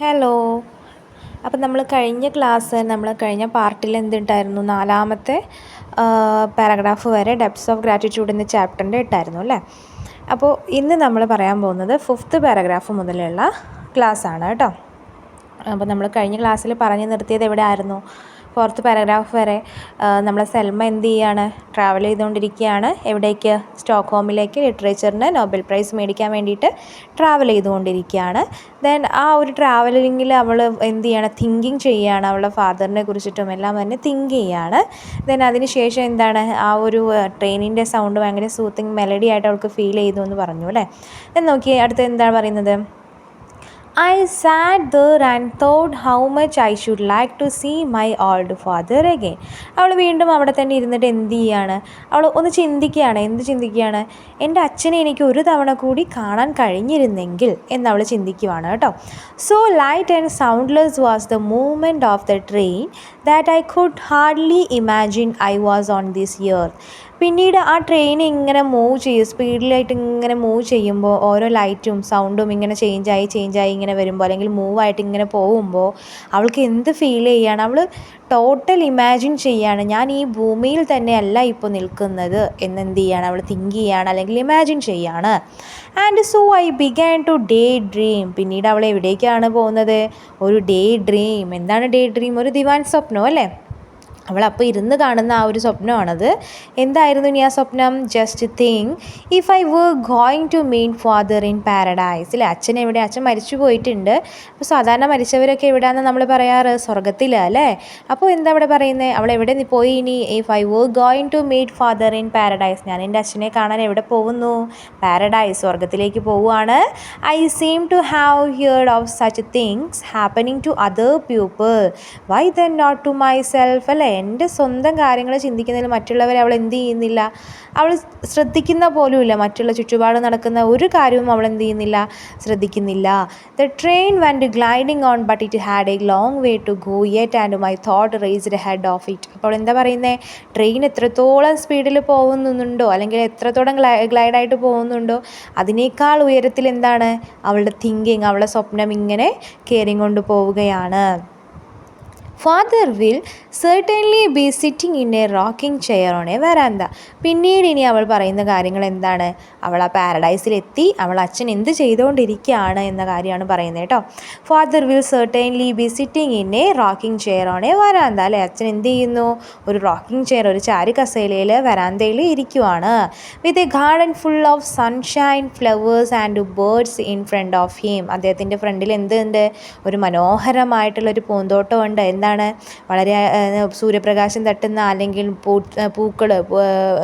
Hello. അപ്പം നമ്മൾ കഴിഞ്ഞ പാർട്ടിൽ എന്തുണ്ടായിരുന്നു, 4ാമത്തെ പാരഗ്രാഫ് വരെ ഡെപ്ത്സ് ഓഫ് ഗ്രാറ്റിറ്റ്യൂഡ് എന്ന ചാപ്റ്ററിൻ്റെ ഇട്ടായിരുന്നു അല്ലേ. അപ്പോൾ ഇന്ന് നമ്മൾ പറയാൻ പോകുന്നത് 5th പാരഗ്രാഫ് മുതലുള്ള ക്ലാസ്സാണ് കേട്ടോ. അപ്പോൾ നമ്മൾ കഴിഞ്ഞ ക്ലാസ്സിൽ പറഞ്ഞു നിർത്തിയത് എവിടെ ആയിരുന്നു? 4th പാരഗ്രാഫ് വരെ നമ്മളെ സെൽമ എന്ത് ചെയ്യാണ്, ട്രാവൽ ചെയ്തുകൊണ്ടിരിക്കുകയാണ്. എവിടേക്ക്? സ്റ്റോക്ക്ഹോമിലേക്ക് ലിറ്ററേച്ചറിന് നൊബേൽ പ്രൈസ് മേടിക്കാൻ വേണ്ടിയിട്ട് ട്രാവൽ ചെയ്തുകൊണ്ടിരിക്കുകയാണ്. ദെൻ ആ ഒരു ട്രാവലിങ്ങിൽ അവൾ എന്ത് ചെയ്യണം, തിങ്കിങ് ചെയ്യുകയാണ്. അവളുടെ ഫാദറിനെ കുറിച്ചിട്ടും എല്ലാം തന്നെ തിങ്ക് ചെയ്യുകയാണ്. ദെൻ അതിന് ശേഷം എന്താണ്, ആ ഒരു ട്രെയിനിൻ്റെ സൗണ്ട് ഭയങ്കര സൂത്തിങ് മെലഡി ആയിട്ട് അവൾക്ക് ഫീൽ ചെയ്തു എന്ന് പറഞ്ഞു അല്ലേ. നോക്കി അടുത്ത് എന്താണ് പറയുന്നത്, I sat there and thought how much I should like to see my old father again. അവൾ വീണ്ടും അവിടെ തന്നെ ഇരുന്നിട്ട് എന്ത് ചെയ്യാണ്, അവൾ ഒന്ന് ചിന്തിക്കുകയാണ്. എന്ത് ചിന്തിക്കുകയാണ്? എൻ്റെ അച്ഛനെ എനിക്ക് ഒരു തവണ കൂടി കാണാൻ കഴിഞ്ഞിരുന്നെങ്കിൽ എന്നവൾ ചിന്തിക്കുവാണ് കേട്ടോ. So light and soundless was the movement of the train that I could hardly imagine I was on this earth. പിന്നീട് ആ ട്രെയിൻ ഇങ്ങനെ സ്പീഡിലായിട്ട് ഇങ്ങനെ മൂവ് ചെയ്യുമ്പോൾ ഓരോ ലൈറ്റും സൗണ്ടും ഇങ്ങനെ ചേഞ്ചായി ഇങ്ങനെ വരുമ്പോൾ, അല്ലെങ്കിൽ മൂവായിട്ട് ഇങ്ങനെ പോകുമ്പോൾ അവൾക്ക് എന്ത് ഫീൽ ചെയ്യുകയാണ്, അവൾ ടോട്ടൽ ഇമാജിൻ ചെയ്യുകയാണ്, ഞാൻ ഈ ഭൂമിയിൽ തന്നെയല്ല ഇപ്പോൾ നിൽക്കുന്നത് എന്നെന്ത് ചെയ്യുകയാണ്, അവൾ തിങ്ക് ചെയ്യുകയാണ്, അല്ലെങ്കിൽ ഇമാജിൻ ചെയ്യുകയാണ്. And so I began to day dream. പിന്നീട് അവൾ എവിടേക്കാണ് പോകുന്നത്? ഒരു ഡേ ഡ്രീം. എന്താണ് ഡേ ഡ്രീം? ഒരു ദിവാൻ സ്വപ്നം അല്ലേ. അവളപ്പോൾ ഇരുന്ന് കാണുന്ന ആ ഒരു സ്വപ്നമാണത്. എന്തായിരുന്നു ഇനി ആ സ്വപ്നം? Just think if I were going to meet father in paradise. അല്ലേ, അച്ഛൻ എവിടെ? അച്ഛൻ മരിച്ചു പോയിട്ടുണ്ട്. അപ്പോൾ സാധാരണ മരിച്ചവരൊക്കെ എവിടെയാണെന്ന് നമ്മൾ പറയാറ്? സ്വർഗത്തിലാണ് അല്ലേ. അപ്പോൾ എന്താ അവിടെ പറയുന്നത്? അവൾ എവിടെ പോയി ഇനി? If I were going to meet father in paradise. ഞാൻ എൻ്റെ അച്ഛനെ കാണാൻ എവിടെ പോകുന്നു? പാരഡൈസ്, സ്വർഗത്തിലേക്ക് പോവുകയാണ്. I seem to have heard of such things happening to other people, why then not to myself. അല്ലേ, എൻ്റെ സ്വന്തം കാര്യങ്ങൾ ചിന്തിക്കുന്നതിൽ മറ്റുള്ളവരെ അവൾ എന്ത് ചെയ്യുന്നില്ല, അവൾ ശ്രദ്ധിക്കുന്ന പോലുമില്ല. മറ്റുള്ള ചുറ്റുപാട് നടക്കുന്ന ഒരു കാര്യവും അവൾ എന്ത് ചെയ്യുന്നില്ല, ശ്രദ്ധിക്കുന്നില്ല. The train went gliding on but it had a long way to go yet and my thought raced head of it. അപ്പോൾ എന്താ പറയുന്നത്? ട്രെയിൻ എത്രത്തോളം സ്പീഡിൽ പോകുന്നുണ്ടോ, അല്ലെങ്കിൽ എത്രത്തോളം ഗ്ലൈഡായിട്ട് പോകുന്നുണ്ടോ, അതിനേക്കാൾ ഉയരത്തിൽ എന്താണ് അവളുടെ തിങ്കിങ്, അവളുടെ സ്വപ്നം ഇങ്ങനെ കയറിക്കൊണ്ട് പോവുകയാണ്. Father will certainly be sitting in a rocking chair on a veranda. പിന്നീട് ഇനി അവൾ പറയുന്ന കാര്യങ്ങൾ എന്താണ്? അവൾ ആ പാരഡൈസിലെത്തി, അവൾ അച്ഛൻ എന്ത് ചെയ്തുകൊണ്ടിരിക്കുകയാണ് എന്ന കാര്യമാണ് പറയുന്നത് കേട്ടോ. Father will certainly be sitting in a rocking chair on a veranda. അല്ലേ, അച്ഛൻ എന്ത് ചെയ്യുന്നു? ഒരു റോക്കിംഗ് ചെയർ, ഒരു ചാരി കസേലയിൽ വരാന്തയിൽ ഇരിക്കുവാണ്. With a garden full of sunshine, flowers and birds in front of him. അദ്ദേഹത്തിൻ്റെ ഫ്രണ്ടിൽ എന്തുണ്ട്? ഒരു മനോഹരമായിട്ടുള്ളൊരു പൂന്തോട്ടമുണ്ട്. എന്താണ്? വളരെ സൂര്യപ്രകാശം തട്ടുന്ന, അല്ലെങ്കിൽ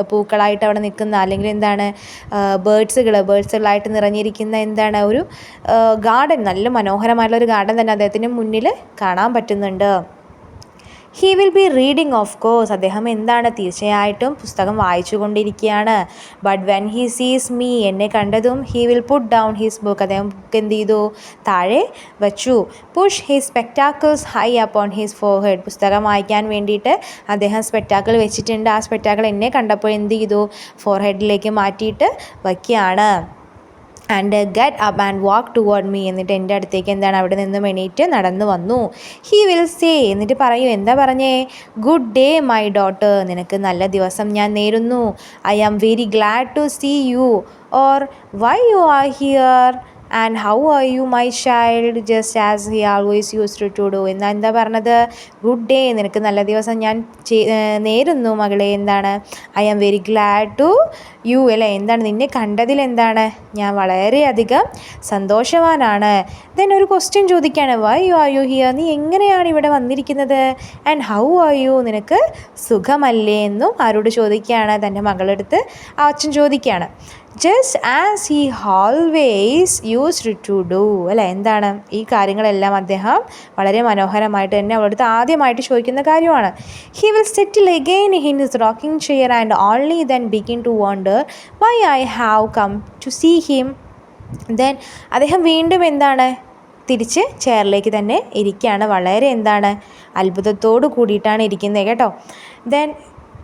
പൂക്കളായിട്ട് അവിടെ നിൽക്കുന്ന, അല്ലെങ്കിൽ എന്താണ് ബേർഡ്സുകളായിട്ട് നിറഞ്ഞിരിക്കുന്ന എന്താണ് ഒരു ഗാർഡൻ, നല്ല മനോഹരമായിട്ടുള്ള ഒരു ഗാർഡൻ തന്നെ അദ്ദേഹത്തിന് മുന്നിൽ കാണാൻ പറ്റുന്നുണ്ട്. He will be reading of course. അദ്ദേഹം എന്താണ്? തീർച്ചയായിട്ടും പുസ്തകം വായിച്ചു കൊണ്ടിരിക്കുകയാണ്. ബട്ട് വെൻ ഹീ സീസ് മീ, എന്നെ കണ്ടതും he will put down his book. അദ്ദേഹം ബുക്ക് എന്ത് ചെയ്തു? താഴെ വച്ചു. Push his spectacles high upon his forehead. പുസ്തകം വായിക്കാൻ വേണ്ടിയിട്ട് അദ്ദേഹം സ്പെക്ടാക്കിൾ വെച്ചിട്ടുണ്ട്. ആ സ്പെക്ടാക്കിൾ എന്നെ കണ്ടപ്പോൾ എന്ത് ചെയ്തു? ഫോർഹെഡിലേക്ക് മാറ്റിയിട്ട് വയ്ക്കുകയാണ്. And get up and walk toward me. എന്നിട്ട് എൻ്റെ അടുത്തേക്ക് എന്താണ്, അവിടെ നിന്നും എണീറ്റ് നടന്നു വന്നു. ഹീ വിൽ സേ, എന്നിട്ട് പറയൂ. എന്താ പറഞ്ഞേ? Good day my daughter. നിനക്ക് നല്ല ദിവസം ഞാൻ നേരുന്നു. I am very glad to see you. Or why you are here and how are you my child, just as he always used to do. എന്താ പറഞ്ഞത്? ഗുഡ് ഡേ, നിനക്ക് നല്ല ദിവസം ഞാൻ നേരുന്നു മകളെ. എന്താണ്? I am very glad to you. അല്ലേ, എന്താണ്? നിന്നെ കണ്ടതിൽ എന്താണ്, ഞാൻ വളരെയധികം സന്തോഷവാനാണ്. ദെൻ ഒരു ക്വസ്റ്റ്യൻ ചോദിക്കുകയാണ്. Why are you here? നീ എങ്ങനെയാണ് ഇവിടെ വന്നിരിക്കുന്നത്? And how are you? നിനക്ക് സുഖമല്ലേ എന്നും ആരോട് ചോദിക്കുകയാണ്? തൻ്റെ മകളെടുത്ത് ആ അച്ഛൻ ചോദിക്കുകയാണ്. Just as he always used to do. അല്ലേ, എന്താണ്? ഈ കാര്യങ്ങളെല്ലാം അദ്ദേഹം വളരെ മനോഹരമായിട്ട് തന്നെ അവളടുത്ത് ആദ്യമായിട്ട് ചോദിക്കുന്ന കാര്യമാണ്. He will settle again in his rocking chair and only then begin to wonder why I have come to see him. Then അദ്ദേഹം വീണ്ടും എന്താണ്, തിരിച്ച് ചെയറിലേക്ക് തന്നെ ഇരിക്കുകയാണ്. വളരെ എന്താണ്, അത്ഭുതത്തോട് കൂടിയിട്ടാണ് ഇരിക്കുന്നത് കേട്ടോ. Then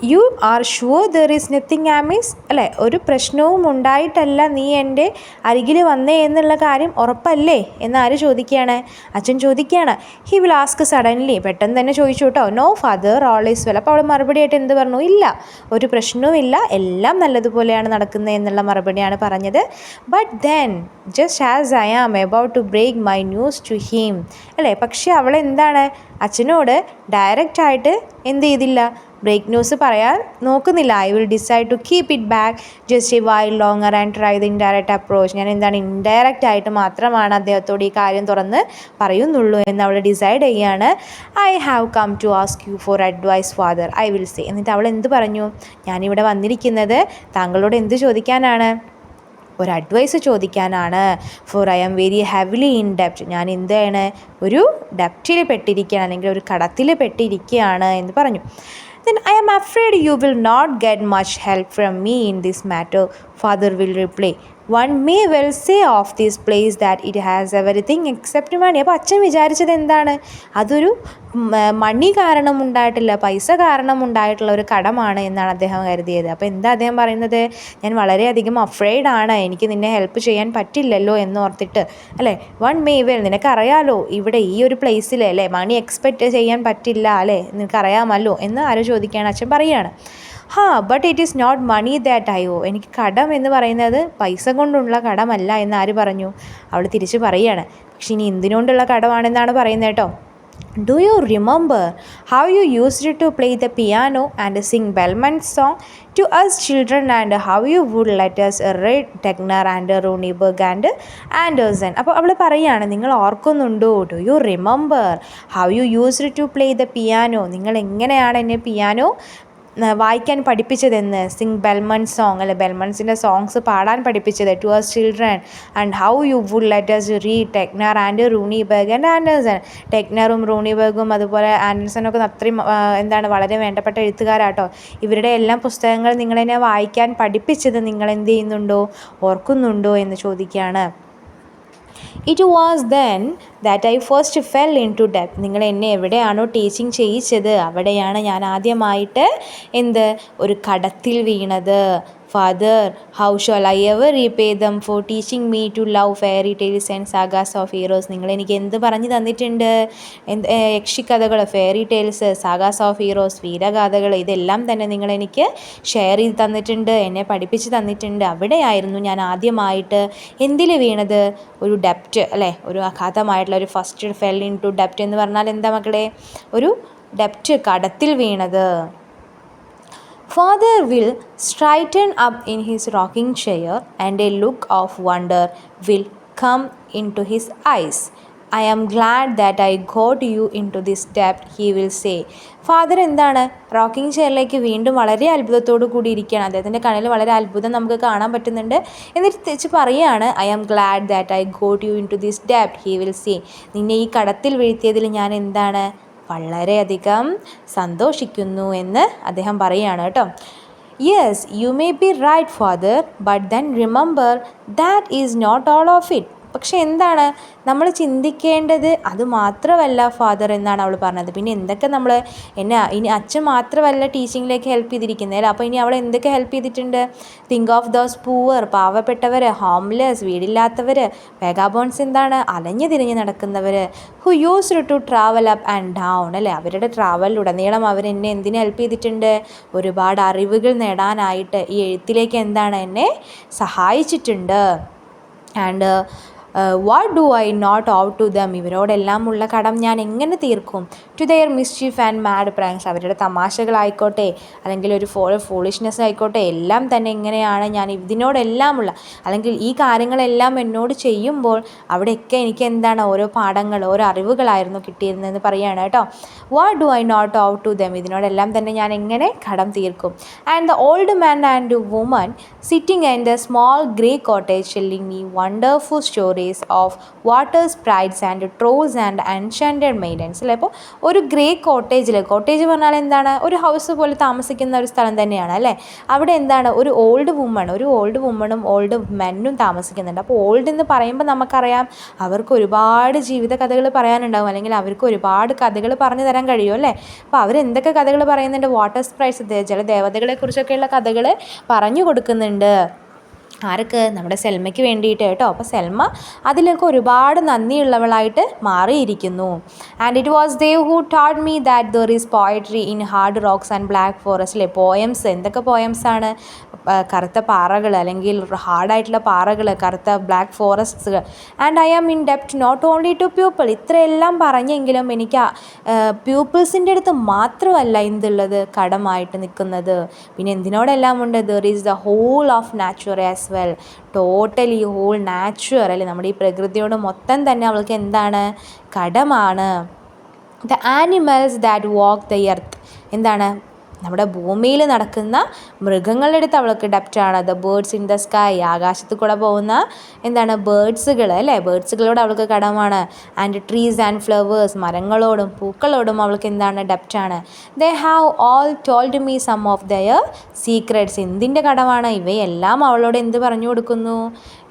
you are sure there is nothing amiss, അല്ലേ, ഒരു പ്രശ്നവും ഉണ്ടായിട്ടല്ല നീ എൻ്റെ അരികിൽ വന്നേ എന്നുള്ള കാര്യം ഉറപ്പല്ലേ എന്ന് ആര് ചോദിക്കുകയാണ്? അച്ഛൻ ചോദിക്കുകയാണ്. ഹി വിൽ ആസ്ക് സഡൻലി, പെട്ടെന്ന് തന്നെ ചോദിച്ചു കേട്ടോ. No father, all is well. അപ്പോൾ അവൾ മറുപടിയായിട്ട് എന്ത് പറഞ്ഞു? ഇല്ല, ഒരു പ്രശ്നവുമില്ല, എല്ലാം നല്ലതുപോലെയാണ് നടക്കുന്നത് എന്നുള്ള മറുപടിയാണ് പറഞ്ഞത്. But then just as I am about to break my news to him, അല്ലേ, പക്ഷേ അവൾ എന്താണ് അച്ഛനോട് ഡയറക്റ്റായിട്ട് എന്ത് ചെയ്തില്ല, ബ്രേക്ക് ന്യൂസ് പറയാൻ നോക്കുന്നില്ല. I will decide to keep it back just a while longer and try the indirect approach. ഞാൻ എന്താണ് ഇൻഡയറക്റ്റ് ആയിട്ട് മാത്രമാണ് അദ്ദേഹത്തോട് ഈ കാര്യം തുറന്ന് പറയുന്നുള്ളൂ എന്ന് അവൾ ഡിസൈഡ് ചെയ്യുകയാണ്. I have come to ask you for advice father, I will say. എന്നിട്ട് അവൾ എന്ത് പറഞ്ഞു? ഞാനിവിടെ വന്നിരിക്കുന്നത് താങ്കളോട് എന്ത് ചോദിക്കാനാണ്? ഒരു അഡ്വൈസ് ചോദിക്കാനാണ്. For I am very heavily in ഡെപ്റ്റ്, ഞാൻ എന്താണ് ഒരു ഡെപ്റ്റിൽ പെട്ടിരിക്കുകയാണ്, അല്ലെങ്കിൽ ഒരു കടത്തിൽ പെട്ടിരിക്കുകയാണ് എന്ന് പറഞ്ഞു. Then I am afraid you will not get much help from me in this matter, father will reply. One may well say of this place that it has everything except money. അപ്പോൾ അച്ഛൻ വിചാരിച്ചത് എന്താണ്? അതൊരു മണി കാരണം ഉണ്ടായിട്ടില്ല, പൈസ കാരണം ഉണ്ടായിട്ടുള്ള ഒരു കടമാണ് എന്നാണ് അദ്ദേഹം കരുതിയത്. അപ്പോൾ എന്താ അദ്ദേഹം പറയുന്നത്? ഞാൻ വളരെയധികം അഫ്രെയ്ഡ് ആണ്, എനിക്ക് നിന്നെ ഹെൽപ്പ് ചെയ്യാൻ പറ്റില്ലല്ലോ എന്ന് ഓർത്തിട്ട്, അല്ലേ. വൺ മേ വെൽ, നിനക്കറിയാലോ ഇവിടെ ഈ ഒരു പ്ലേസിൽ, അല്ലേ, മണി എക്സ്പെക്റ്റ് ചെയ്യാൻ പറ്റില്ല, അല്ലേ, നിനക്കറിയാമല്ലോ എന്ന് ആരോ ചോദിക്കുകയാണ്. അച്ഛൻ പറയുകയാണ്. But it is not money that I owe, എനിക്ക് കടം എന്ന് പറയുന്നത് പൈസ കൊണ്ടുള്ള കടമല്ല എന്ന് ആര് പറഞ്ഞു? അവൾ തിരിച്ച് പറയുകയാണ്. പക്ഷെ ഇനി എന്തിനോണ്ടുള്ള കടമാണെന്നാണ് പറയുന്നത് കേട്ടോ. Do you remember how you used to play the piano and sing Bellman's song to us children and how you would let us read Tegner and Runeberg and Andersen. അപ്പോൾ അവൾ പറയുകയാണ്, നിങ്ങൾ ഓർക്കുന്നുണ്ടോ? Do you remember how you used to play the piano, നിങ്ങൾ എങ്ങനെയാണ് എന്നെ piano വായിക്കാൻ പഠിപ്പിച്ചതെന്ന്. Singh Bellman's song, അല്ലെ, ബെൽമൺസിൻ്റെ സോങ്സ് പാടാൻ പഠിപ്പിച്ചത്. To us children and how you would let us read Tegner and Runeberg and Andersen. ടെഗ്നറും റൂണിബർഗും അതുപോലെ ആൻഡേഴ്സണൊക്കെ അത്രയും എന്താണ് വളരെ വേണ്ടപ്പെട്ട എഴുത്തുകാരാട്ടോ. ഇവരുടെ എല്ലാം പുസ്തകങ്ങൾ നിങ്ങളെന്നെ വായിക്കാൻ പഠിപ്പിച്ചത് നിങ്ങൾ എന്ത് ചെയ്യുന്നുണ്ടോ, ഓർക്കുന്നുണ്ടോ എന്ന് ചോദിക്കുകയാണ്. It was then that I first fell into ഡെപ്റ്റ്, നിങ്ങൾ എന്നെ എവിടെയാണോ ടീച്ചിങ് ചെയ്യിച്ചത് അവിടെയാണ് ഞാൻ ആദ്യമായിട്ട് ഒരു കടത്തിൽ വീണത്. Father, how shall I ever repay them for teaching me to love fairy tales and sagas of heroes. നിങ്ങളെനിക്ക് എന്ത് പറഞ്ഞു തന്നിട്ടുണ്ട്? യക്ഷിക്കഥകൾ, fairy tales, sagas of heroes, വീരഗാഥകൾ, ഇതെല്ലാം തന്നെ നിങ്ങളെനിക്ക് ഷെയർ ചെയ്ത് തന്നിട്ടുണ്ട്, എന്നെ പഠിപ്പിച്ച് തന്നിട്ടുണ്ട്. അവിടെയായിരുന്നു ഞാൻ ആദ്യമായിട്ട് എന്തിൽ വീണത്? ഒരു ഡെപ്റ്റ്, അല്ലേ, ഒരു അഗാധമായിട്ടുള്ള ഒരു ഫസ്റ്റ് ഫെൽ ഇൻ ടു ഡെപ്റ്റ് എന്ന് പറഞ്ഞാൽ എന്താ മക്കളെ? ഒരു ഡെപ്റ്റ്, കടത്തിൽ വീണത്. Father will straighten up in his rocking chair and a look of wonder will come into his eyes. I am glad that I got you into this debt, he will say. Father എന്താണ് rocking ചെയറിലേക്ക് വീണ്ടും വളരെ അത്ഭുതത്തോടു കൂടി ഇരിക്കുകയാണ്. അദ്ദേഹത്തിൻ്റെ കണ്ണിൽ വളരെ അത്ഭുതം നമുക്ക് കാണാൻ പറ്റുന്നുണ്ട്. എന്നിട്ട് തിരിച്ച് പറയുകയാണ്, I am glad that I got you into this ഡെപ്റ്റ്, ഹി വിൽ സേ. നിന്നെ ഈ കടത്തിൽ വീഴ്ത്തിയതിൽ ഞാൻ എന്താണ് വളരെയധികം സന്തോഷിക്കുന്നു എന്ന് അദ്ദേഹം പറയുകയാണ് കേട്ടോ. Yes, you may be right father, but then remember that is not all of it. പക്ഷെ എന്താണ് നമ്മൾ ചിന്തിക്കേണ്ടത്? അത് മാത്രമല്ല ഫാദർ എന്നാണ് അവൾ പറഞ്ഞത്. പിന്നെ എന്തൊക്കെ നമ്മൾ ഇനി അച്ഛൻ മാത്രമല്ല ടീച്ചിങ്ങിലേക്ക് ഹെൽപ്പ് ചെയ്തിരിക്കുന്നത്, അപ്പോൾ ഇനി അവൾ എന്തൊക്കെ ഹെൽപ്പ് ചെയ്തിട്ടുണ്ട്? തിങ്ക് ഓഫ് ദോസ് പൂവർ, പാവപ്പെട്ടവർ, ഹോംലെസ്, വീടില്ലാത്തവർ, വെഗാബോൺസ്, എന്താണ് അലഞ്ഞു തിരിഞ്ഞ് നടക്കുന്നവർ, who used to travel up and down, അല്ലേ, അവരുടെ ട്രാവലിലുടനീളം അവരെന്നെ എന്തിനു ഹെൽപ്പ് ചെയ്തിട്ടുണ്ട്? ഒരുപാട് അറിവുകൾ നേടാനായിട്ട് ഈ എഴുത്തിലേക്ക് എന്താണ് എന്നെ സഹായിച്ചിട്ടുണ്ട്. And what do I not out to them, ഇവരോടെല്ലാം ഉള്ള കടം ഞാൻ എങ്ങനെ തീർക്കും? To their mischief and mad pranks, അവരുടെ തമാശകളായിക്കോട്ടെ അല്ലെങ്കിൽ ഒരു ഫൂളിഷ്നെസ് ആയിക്കോട്ടെ, എല്ലാം തന്നെ എങ്ങനെയാണ് ഞാൻ ഇതിനോടെല്ലാമുള്ള, അല്ലെങ്കിൽ ഈ കാര്യങ്ങളെല്ലാം എന്നോട് ചെയ്യുമ്പോൾ അവിടെയൊക്കെ എനിക്ക് എന്താണ് ഓരോ പാഠങ്ങൾ, ഓരോ അറിവുകളായിരുന്നു കിട്ടിയിരുന്നതെന്ന് പറയുകയാണ് കേട്ടോ. What do I not out to them, ഇതിനോടെല്ലാം തന്നെ ഞാൻ എങ്ങനെ കടം തീർക്കും? And the old man and woman sitting in the small grey cottage telling me wonderful stories stories of water sprites and trolls and enchanted maidens അല്ലേ. അപ്പോൾ ഒരു grey cottage പറഞ്ഞാൽ എന്താണ്, ഒരു ഹൗസ് പോലെ താമസിക്കുന്ന ഒരു സ്ഥലം തന്നെയാണ് അല്ലേ. അവിടെ എന്താണ്, ഒരു ഓൾഡ് വുമണും ഓൾഡ് മെന്നും താമസിക്കുന്നുണ്ട്. അപ്പോൾ ഓൾഡ് എന്ന് പറയുമ്പോൾ നമുക്കറിയാം അവർക്ക് ഒരുപാട് ജീവിത കഥകൾ പറയാനുണ്ടാകും, അല്ലെങ്കിൽ അവർക്ക് ഒരുപാട് കഥകൾ പറഞ്ഞു തരാൻ കഴിയും അല്ലേ. അപ്പോൾ അവരെന്തൊക്കെ കഥകൾ പറയുന്നുണ്ട്, വാട്ടർ സ്പ്രൈറ്റ്സ് ചില ദേവതകളെക്കുറിച്ചൊക്കെയുള്ള കഥകൾ പറഞ്ഞു കൊടുക്കുന്നുണ്ട്. ആർക്ക്, നമ്മുടെ സെൽമയ്ക്ക് വേണ്ടിയിട്ട് കേട്ടോ. അപ്പോൾ സെൽമ അതിലൊക്കെ ഒരുപാട് നന്ദിയുള്ളവളായിട്ട് മാറിയിരിക്കുന്നു. And it was they who taught me that there is poetry in hard rocks and black ഫോറസ്റ്റിലെ പോയംസ്. എന്തൊക്കെ പോയംസാണ്, കറുത്ത പാറകൾ അല്ലെങ്കിൽ ഹാർഡായിട്ടുള്ള പാറകൾ, കറുത്ത ബ്ലാക്ക് ഫോറസ്റ്റ്സുകൾ. ആൻഡ് ഐ ആം ഇൻ ഡെപ്റ്റ് നോട്ട് ഓൺലി ടു പീപ്പിൾ. ഇത്രയെല്ലാം പറഞ്ഞെങ്കിലും എനിക്ക് പീപ്പിൾസിൻ്റെ അടുത്ത് മാത്രമല്ല എന്തുള്ളത്, കടമായിട്ട് നിൽക്കുന്നത്. പിന്നെ എന്തിനോടെല്ലാം ഉണ്ട്, there is the whole of nature as well. Totally whole nature അല്ലെ, നമ്മുടെ ഈ പ്രകൃതിയോട് മൊത്തം തന്നെ അവൾക്ക് എന്താണ്, കടമാണ്. The animals that walk the earth. എന്താണ്, നമ്മുടെ ഭൂമിയിൽ നടക്കുന്ന മൃഗങ്ങളുടെ അടുത്ത് അവൾക്ക് ഡെപ്റ്റാണ്. The birds in the sky. ആകാശത്ത് കൂടെ പോകുന്ന എന്താണ്, ബേർഡ്സുകൾ അല്ലേ, ബേർഡ്സുകളോട് അവൾക്ക് കടമാണ്. And trees and flowers. മരങ്ങളോടും പൂക്കളോടും അവൾക്ക് എന്താണ്, ഡെപ്റ്റാണ്. They have all told me some of their secrets. എന്തിൻ്റെ കടമാണ്, ഇവയെല്ലാം അവളോട് എന്ത് പറഞ്ഞു കൊടുക്കുന്നു,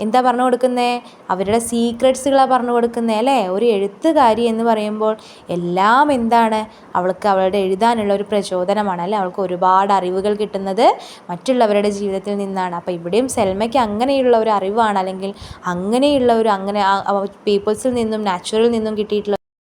എന്താ പറഞ്ഞു കൊടുക്കുന്നത്, അവരുടെ സീക്രട്സുകളാണ് പറഞ്ഞു കൊടുക്കുന്നത് അല്ലേ. ഒരു എഴുത്തുകാരി എന്ന് പറയുമ്പോൾ എല്ലാം എന്താണ്, അവൾക്ക് അവളുടെ എഴുതാനുള്ള ഒരു പ്രചോദനമാണ് അല്ലേ. അവൾക്ക് ഒരുപാട് അറിവുകൾ കിട്ടുന്നത് മറ്റുള്ളവരുടെ ജീവിതത്തിൽ നിന്നാണ്. അപ്പോൾ ഇവിടെയും സെൽമയ്ക്ക് അങ്ങനെയുള്ള ഒരു അറിവാണ്, അല്ലെങ്കിൽ അങ്ങനെയുള്ള ഒരു പീപ്പിൾസിൽ നിന്നും നാച്ചുറൽ നിന്നും കിട്ടിയിട്ടുള്ള